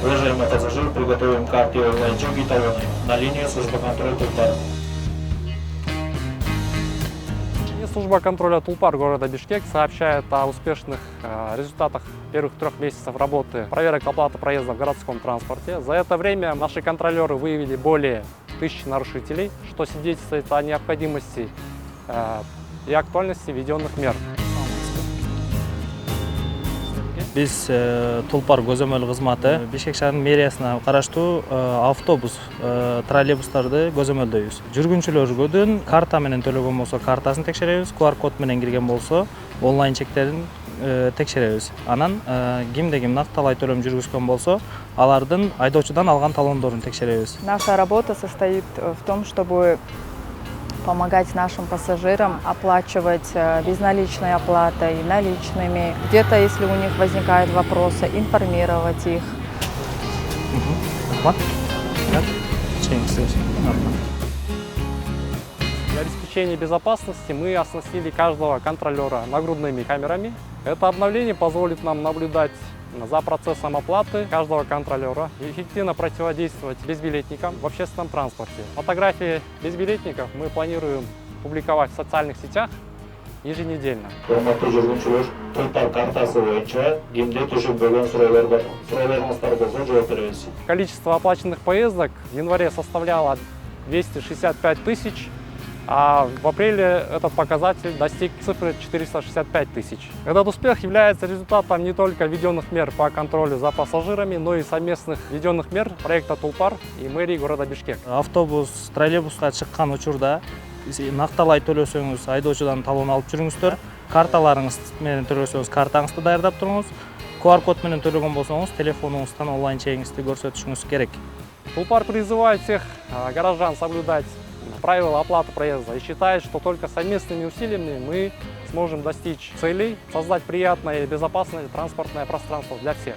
Уважаемый пассажир, приготовим карты онлайн-чек и талоны. На линию служба контроля Тулпар. Служба контроля Тулпар города Бишкек сообщает о успешных результатах первых 3 месяцев работы проверок оплаты проезда в городском транспорте. За это время наши контролеры выявили более 1000 нарушителей, что свидетельствует о необходимости и актуальности введенных мер. Biz Tulpar көзөмөл кызматы Бишкек шаарынын мэриясына караштуу автобус, троллейбустарды көзөмөлдөйбүз. Жүргүнчүлөргөдөн карта менен төлөгөн болсо картасын текшеребиз, QR код менен кирген болсо онлайн чектерин текшеребиз. Анан кимде ким накталай төлөм жүргүзгөн болсо, алардын айдоочудан алган талондорун текшеребиз. Наша работа состоит в том, чтобы помогать нашим пассажирам оплачивать безналичной оплатой, наличными. Где-то, если у них возникают вопросы, информировать их. Для обеспечения безопасности мы оснастили каждого контролера нагрудными камерами. Это обновление позволит нам наблюдать за процессом оплаты каждого контролера и эффективно противодействовать безбилетникам в общественном транспорте. Фотографии безбилетников мы планируем публиковать в социальных сетях еженедельно. Урматтуу жүргүнчүлөр, Тулпар картасы боюнча кимде түшүп болгон суроолор бар. Суроолоруңуздар болсо жооп беребиз. Количество оплаченных поездок в январе составляло 265 тысяч, а в апреле этот показатель достиг цифры 465 тысяч. Этот успех является результатом не только введенных мер по контролю за пассажирами, но и совместных введенных мер проекта Тулпар и мэрии города Бишкек. Автобус, троллейбуска чыккан учурда накталай төлөсөңүз айдоочудан талон алып жүрүңүздөр. Карталарыңыз менен төлөсөңүз картаңызды даярдап туруңуз. QR код менен төлөгөн болсоңуз телефонуңуздан онлайн чегиңизди көрсөтүшүңүз керек. Тулпар призывает всех горожан соблюдать правила оплаты проезда и считает, что только совместными усилиями мы сможем достичь целей, создать приятное и безопасное транспортное пространство для всех.